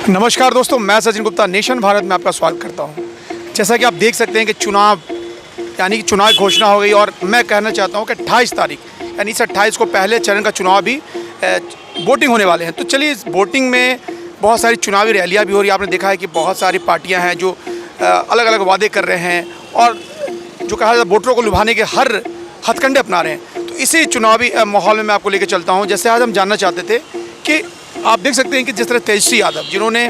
नमस्कार दोस्तों, मैं सचिन गुप्ता नेशन भारत में आपका स्वागत करता हूं। जैसा कि आप देख सकते हैं कि चुनाव यानी कि चुनाव की घोषणा हो गई और मैं कहना चाहता हूं कि 28 तारीख यानी इस 28 को पहले चरण का चुनाव भी वोटिंग होने वाले हैं। तो चलिए, इस वोटिंग में बहुत सारी चुनावी रैलियाँ भी हो रही है। आपने देखा है कि बहुत सारी पार्टियाँ हैं जो अलग अलग वादे कर रहे हैं और जो कहा जाता है वोटरों को लुभाने के हर हथकंडे अपना रहे हैं। तो इसी चुनावी माहौल में मैं आपको लेकर चलता हूँ। जैसे आज हम जानना चाहते थे कि आप देख सकते हैं कि जिस तरह तेजस्वी यादव, जिन्होंने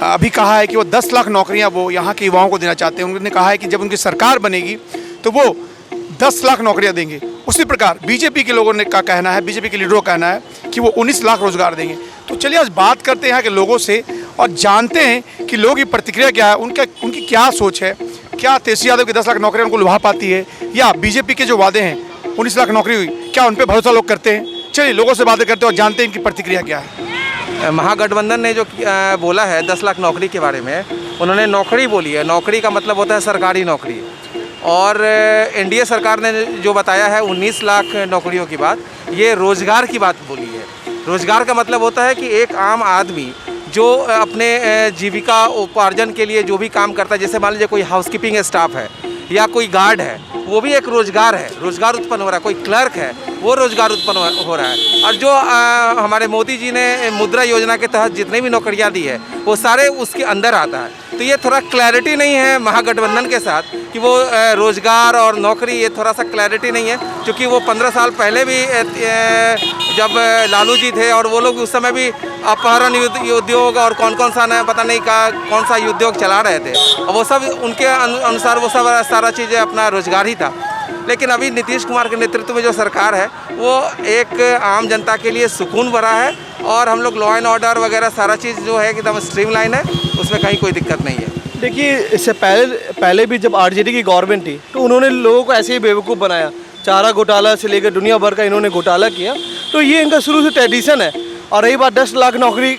अभी कहा है कि वो 10 लाख नौकरियां वो यहाँ के युवाओं को देना चाहते हैं। उन्होंने कहा है कि जब उनकी सरकार बनेगी तो वो 10 लाख नौकरियां देंगे। उसी प्रकार बीजेपी के लोगों ने का कहना है, बीजेपी के लीडरों का कहना है कि वो 19 लाख रोजगार देंगे। तो चलिए आज बात करते हैं यहाँ के लोगों से और जानते हैं कि लोगों की प्रतिक्रिया क्या है, उनकी क्या सोच है। क्या तेजस्वी यादव की 10 लाख नौकरियाँ उनको लुभा पाती है, या बीजेपी के जो वादे हैं 19 लाख नौकरी हुई, क्या उन पर भरोसा लोग करते हैं। चलिए लोगों से बातें करते हैं और जानते हैं इनकी प्रतिक्रिया क्या है। महागठबंधन ने जो बोला है 10 लाख नौकरी के बारे में, उन्होंने नौकरी बोली है। नौकरी का मतलब होता है सरकारी नौकरी। और एनडीए सरकार ने जो बताया है 19 लाख नौकरियों की बात, ये रोज़गार की बात बोली है। रोज़गार का मतलब होता है कि एक आम आदमी जो अपने जीविका उपार्जन के लिए जो भी काम करता है, जैसे मान लीजिए कोई हाउसकीपिंग स्टाफ है या कोई गार्ड है, वो भी एक रोज़गार है, रोज़गार उत्पन्न हो रहा है। कोई क्लर्क है, वो रोज़गार उत्पन्न हो रहा है। और जो हमारे मोदी जी ने मुद्रा योजना के तहत जितनी भी नौकरियां दी है वो सारे उसके अंदर आता है। तो ये थोड़ा क्लैरिटी नहीं है महागठबंधन के साथ कि वो रोज़गार और नौकरी, ये थोड़ा सा क्लैरिटी नहीं है। क्योंकि वो 15 साल पहले भी जब लालू जी थे और वो लोग उस समय भी अपहरण उद्योग और कौन सा न पता नहीं कौन सा उद्योग चला रहे थे, और वो सब उनके अनुसार वो सब सारा चीज़ें अपना रोज़गार ही था। लेकिन अभी नीतीश कुमार के नेतृत्व में जो सरकार है वो एक आम जनता के लिए सुकून भरा है, और हम लोग लॉ एंड ऑर्डर वगैरह सारा चीज़ जो है एकदम स्ट्रीमलाइन है, उसमें कहीं कोई दिक्कत नहीं है। देखिए, इससे पहले भी जब आरजेडी की गवर्नमेंट थी तो उन्होंने लोगों को ऐसे ही बेवकूफ़ बनाया। चारा घोटाला से लेकर दुनिया भर का इन्होंने घोटाला किया। तो ये इनका शुरू से ट्रेडिशन है। और रही बात 10 लाख नौकरी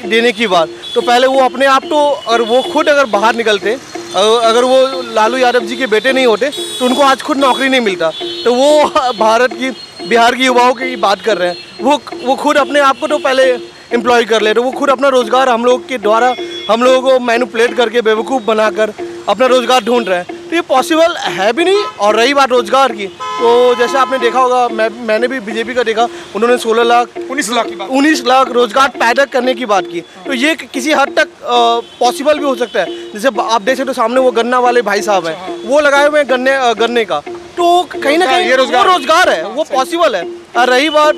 देने की बात, तो पहले वो अपने आप तो, और वो खुद अगर बाहर निकलते, अगर वो लालू यादव जी के बेटे नहीं होते तो उनको आज खुद नौकरी नहीं मिलता। तो वो बिहार की युवाओं की बात कर रहे हैं। वो खुद अपने आप को तो पहले एम्प्लॉय कर ले रहे, वो खुद अपना रोज़गार हम लोग के द्वारा हम लोगों को मैनिपुलेट करके बेवकूफ़ बनाकर अपना रोज़गार ढूंढ रहे हैं। तो ये पॉसिबल है भी नहीं। और रही बात रोज़गार की, तो जैसे आपने देखा होगा, मैंने भी बीजेपी का देखा, उन्होंने 19 लाख रोज़गार पैदा करने की बात की। तो ये किसी हद तक पॉसिबल भी हो सकता है। जैसे आप देख सकते हो सामने वो गन्ना वाले भाई साहब हैं, वो लगाए हुए हैं गन्ने का, तो कहीं ना कहीं ये रोज़गार है, वो पॉसिबल है। और रही बात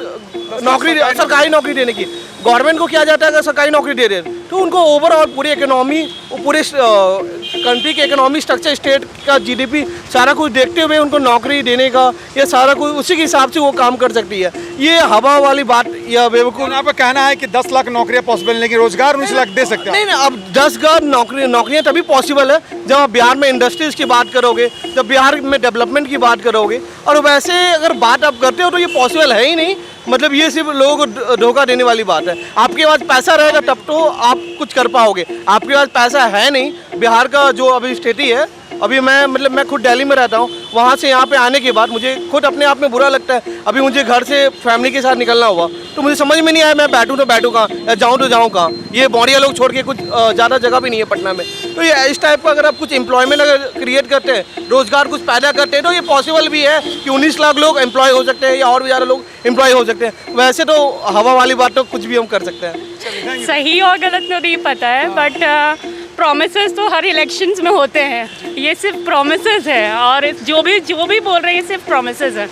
नौकरी, सरकारी नौकरी देने की, गवर्नमेंट को किया जाता है अगर सरकारी नौकरी दे रहे तो उनको ओवरऑल पूरी इकोनॉमी, पूरे कंट्री के इकोनॉमी स्ट्रक्चर, स्टेट का जीडीपी सारा कुछ देखते हुए उनको नौकरी देने का, ये सारा कुछ उसी के हिसाब से वो काम कर सकती है। ये हवा वाली बात या बेवकूफ़। आपका कहना है कि 10 लाख नौकरियां पॉसिबल, लेकिन रोजगार 19 लाख दे सकते हैं। नहीं, अब 10 लाख नौकरियां तभी पॉसिबल है जब आप बिहार में इंडस्ट्रीज़ की बात करोगे, जब बिहार में डेवलपमेंट की बात करोगे। और वैसे अगर बात आप करते हो तो ये पॉसिबल है ही नहीं। मतलब ये सिर्फ लोगों को धोखा देने वाली बात है। आपके पास पैसा रहेगा तब तो आप कुछ कर पाओगे। आपके पास पैसा है नहीं। बिहार का जो अभी स्थिति है, अभी मैं खुद दिल्ली में रहता हूँ, वहाँ से यहाँ पे आने के बाद मुझे खुद अपने आप में बुरा लगता है। अभी मुझे घर से फैमिली के साथ निकलना हुआ तो मुझे समझ में नहीं आया मैं बैठूँ तो बैठूँ कहाँ, या जाऊँ तो जाऊँ कहाँ। ये बोरिया लोग छोड़ के कुछ ज़्यादा जगह भी नहीं है पटना में। तो ये इस टाइप का अगर आप कुछ एम्प्लॉयमेंट अगर क्रिएट करते हैं, रोज़गार कुछ पैदा करते हैं, तो ये पॉसिबल भी है कि 19 लाख लोग एम्प्लॉय हो सकते हैं या और भी ज़्यादा लोग एम्प्लॉय हो सकते हैं। वैसे तो हवा वाली बात तो कुछ भी हम कर सकते हैं। सही और गलत तो नहीं पता है, बट प्रॉमिसेस तो हर इलेक्शंस में होते हैं। ये सिर्फ प्रॉमिसेस है, और जो भी बोल रहे हैं ये सिर्फ प्रॉमिसेस है।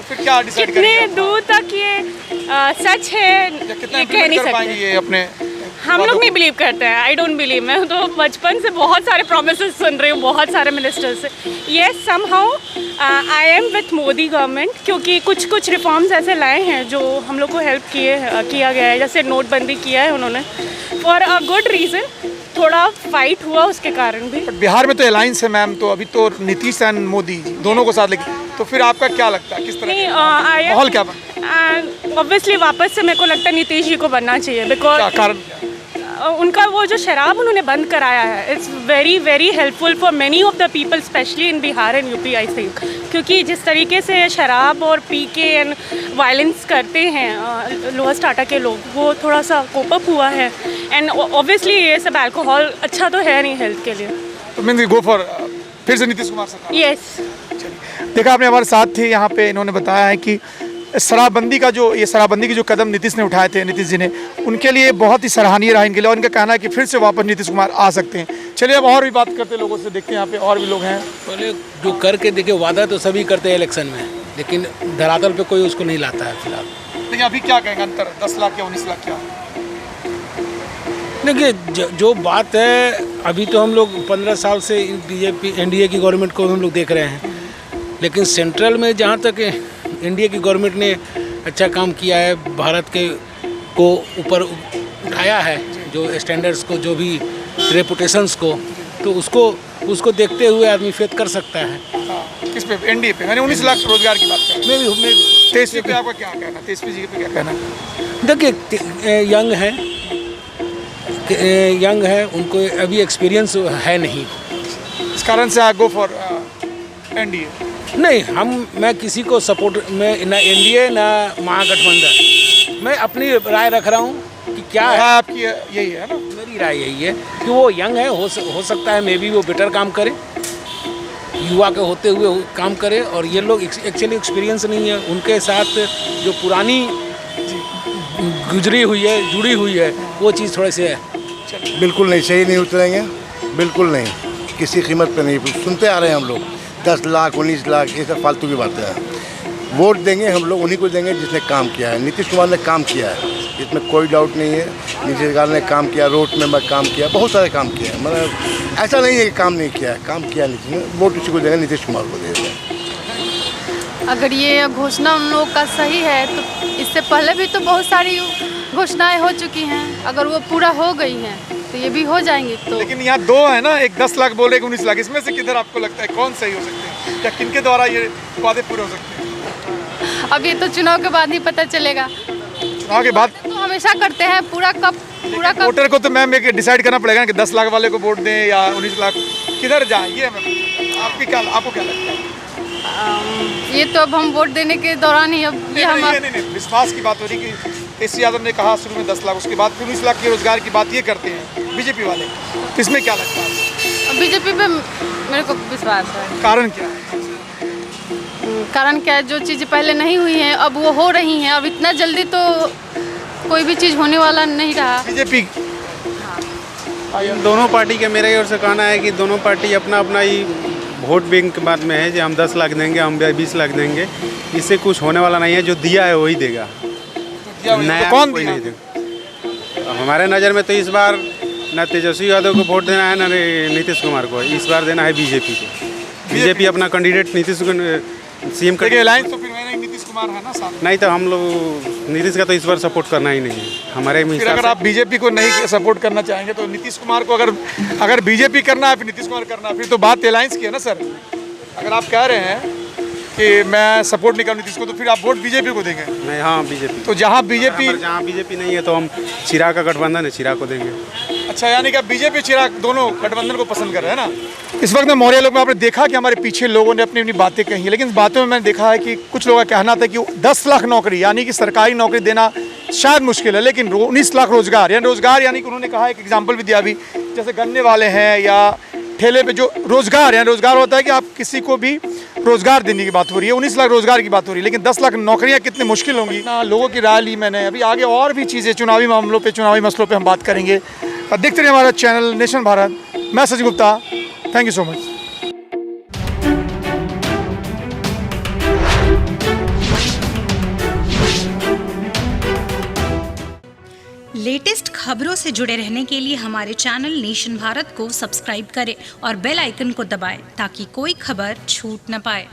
कितने दूर तक ये सच है ये कह नहीं सकते। ये अपने हम लोग नहीं बिलीव करते हैं। I don't believe. मैं तो बचपन से बहुत सारे प्रॉमिसेस सुन रही हूँ बहुत सारे मिनिस्टर्स से। Yes, somehow I am with Modi government, क्योंकि कुछ रिफॉर्म्स ऐसे लाए हैं जो हम लोग को हेल्प किया गया है। जैसे नोटबंदी किया है उन्होंने फॉर अ गुड रीज़न। थोड़ा फाइट हुआ उसके कारण भी। बिहार में तो अलायंस है मैम, तो अभी तो नीतीश एंड मोदी जी दोनों को साथ लेके, तो फिर आपका क्या लगता है किस तरह माहौल क्या बना? ऑब्वियसली वापस से मेरे को लगता है नीतीश जी को बनना चाहिए। बिकॉज कारण उनका वो जो शराब उन्होंने बंद कराया है, it's very very helpful for many of the people, specially in Bihar and UP I think, क्योंकि जिस तरीके से शराब और पी के एंड वायलेंस करते हैं लोअर स्टाटा के लोग, वो थोड़ा सा कोप अप हुआ है। एंड ऑब्वियसली ये सब अल्कोहल अच्छा तो है नहीं हेल्थ के लिए। तो मीन गो फॉर फिर से नीतीश कुमार सरकार। यस। देखा आपने हमारे साथ थे यहाँ पे, इन्होंने बताया है कि शराबबंदी की जो कदम नीतीश ने उठाए थे, नीतीश जी ने, उनके लिए बहुत ही सराहनीय रहा इनके लिए, और इनका कहना है कि फिर से वापस नीतीश कुमार आ सकते हैं। चलिए अब और भी बात करते हैं लोगों से, देखते हैं यहाँ पे और भी लोग हैं। पहले जो करके देखे, वादा तो सभी करते हैं इलेक्शन में, लेकिन धरातल पे कोई उसको नहीं लाता है फिलहाल। लेकिन अभी क्या कहेंगे अंतर 10 लाख या 19 लाख क्या? देखिए जो बात है, अभी तो हम लोग 15 साल से बीजेपी एनडीए की गवर्नमेंट को हम लोग देख रहे हैं, लेकिन सेंट्रल में जहाँ तक एनडीए की गवर्नमेंट ने अच्छा काम किया है, भारत के को ऊपर उठाया है, जो स्टैंडर्ड्स को, जो भी रेपुटेशंस को, तो उसको देखते हुए आदमी फेथ कर सकता है। किस पे? एनडीए पे? मैंने 19 लाख रोजगार की बात कर रहा हूँ। मैं तेजस्वी पे आपका क्या कहना है? तेजस्वी जी पे क्या कहना है? देखिए यंग है, उनको अभी एक्सपीरियंस है नहीं, इस कारण से आप गो फॉर एनडीए? नहीं, मैं किसी को सपोर्ट, मैं ना एनडीए ना महागठबंधन, मैं अपनी राय रख रहा हूँ कि क्या है। आपकी यही है ना? मेरी राय यही है कि वो यंग है, हो सकता है मे बी वो बेटर काम करे, युवा के होते हुए काम करे, और ये लोग एक्चुअली एक्सपीरियंस नहीं है, उनके साथ जो पुरानी गुजरी हुई है, जुड़ी हुई है, वो चीज़ थोड़े से है। बिल्कुल नहीं, सही नहीं उतरेंगे, बिल्कुल नहीं, किसी कीमत पे नहीं। सुनते आ रहे हैं हम लोग 10 लाख 19 लाख, ये सब फालतू की बातें हैं। वोट देंगे हम लोग उन्हीं को देंगे जिसने काम किया है। नीतीश कुमार ने काम किया है, इसमें कोई डाउट नहीं है। नीतीश कुमार ने काम किया, रोड में काम किया, बहुत सारे काम किया है, मतलब ऐसा नहीं है कि काम नहीं किया है, काम किया नीतीश ने। वोट उसी को देंगे, नीतीश कुमार को देंगे। अगर ये घोषणा उन लोगों का सही है तो इससे पहले भी तो बहुत सारी घोषणाएं हो चुकी हैं, अगर वो पूरा हो गई हैं तो ये भी हो जाएंगी। तो लेकिन यहाँ दो है ना, एक 10 लाख बोल रहे, 19 लाख, इसमें से किधर आपको लगता है कौन सही हो सकते हैं, या किनके द्वारा ये वादे पूरे हो सकते हैं? अब ये तो चुनाव के बाद ही पता चलेगा। चुनाव के बाद तो हमेशा करते हैं, पूरा कब वोटर को तो मैम एक डिसाइड करना पड़ेगा कि 10 लाख वाले को वोट दें या 19 लाख, किधर जाए, ये आपको क्या लगता है? ये तो अब हम वोट देने के दौरान ही, अब ये हम नहीं, विश्वास की बात हो रही कि तेजस्वी यादव ने कहा शुरू में 10 लाख, उसके बाद 19 लाख के रोजगार की बात ये करते हैं बीजेपी वाले, तो इसमें क्या लगता है? बीजेपी पे मेरे को विश्वास है। कारण क्या है? कारण क्या है, जो चीज़ें पहले नहीं हुई हैं अब वो हो रही हैं। अब इतना जल्दी तो कोई भी चीज़ होने वाला नहीं रहा। बीजेपी दोनों पार्टी के मेरे ओर से कहना है कि दोनों पार्टी अपना अपना ही वोट बैंक के बाद में है, जो हम 10 लाख देंगे, हम 20 लाख देंगे, इससे कुछ होने वाला नहीं है। जो दिया है वही देगा, नया कौन कोई नहीं देगा। हमारे नज़र में तो इस बार न तेजस्वी यादव को वोट देना है, न नीतीश कुमार को, इस बार देना है बीजेपी को। बीजेपी अपना कैंडिडेट नीतीश को सीएम का अलायंस तो फिर मैंने नीतीश कुमार है ना साथ। नहीं, तो हम लोग नीतीश का तो इस बार सपोर्ट करना ही नहीं है हमारे में। फिर अगर आप बीजेपी को नहीं सपोर्ट करना चाहेंगे तो नीतीश कुमार को, अगर बीजेपी करना है फिर नीतीश कुमार करना है, फिर तो बात अलायंस की है ना सर। अगर आप कह रहे हैं कि मैं सपोर्ट नहीं करूँ नीतीश को, तो फिर आप वोट बीजेपी को देंगे? नहीं, हाँ बीजेपी। तो जहाँ बीजेपी नहीं है तो हम चिराग का गठबंधन है, चिराग को देंगे। अच्छा, यानी कि आप बीजेपी चिराग दोनों गठबंधन को पसंद कर रहे हैं ना। इस वक्त में मौर्य लोग में आपने देखा कि हमारे पीछे लोगों ने अपनी अपनी बातें कही, लेकिन इस बातों में मैंने देखा है कि कुछ लोगों का कहना था कि 10 लाख नौकरी यानी कि सरकारी नौकरी देना शायद मुश्किल है, लेकिन 19 लाख रोजगार यानी कि उन्होंने कहा, एक एग्जाम्पल भी दिया अभी, जैसे गन्ने वाले हैं या ठेले पे जो रोजगार होता है कि आप किसी को भी रोजगार देने की बात हो रही है। 19 लाख रोजगार की बात हो रही है, लेकिन 10 लाख नौकरियां कितनी मुश्किल होंगी ना। लोगों की राय ली मैंने। अभी आगे और भी चीज़ें चुनावी मामलों पे, चुनावी मसलों पे हम बात करेंगे। देखते रहिए हमारा चैनल नेशन भारत। मैं Sachin Gupta, thank you so much. Latest खबरों से जुड़े रहने के लिए हमारे चैनल नेशन भारत को सब्सक्राइब करें और बेल आइकन को दबाएं ताकि कोई खबर छूट न पाए।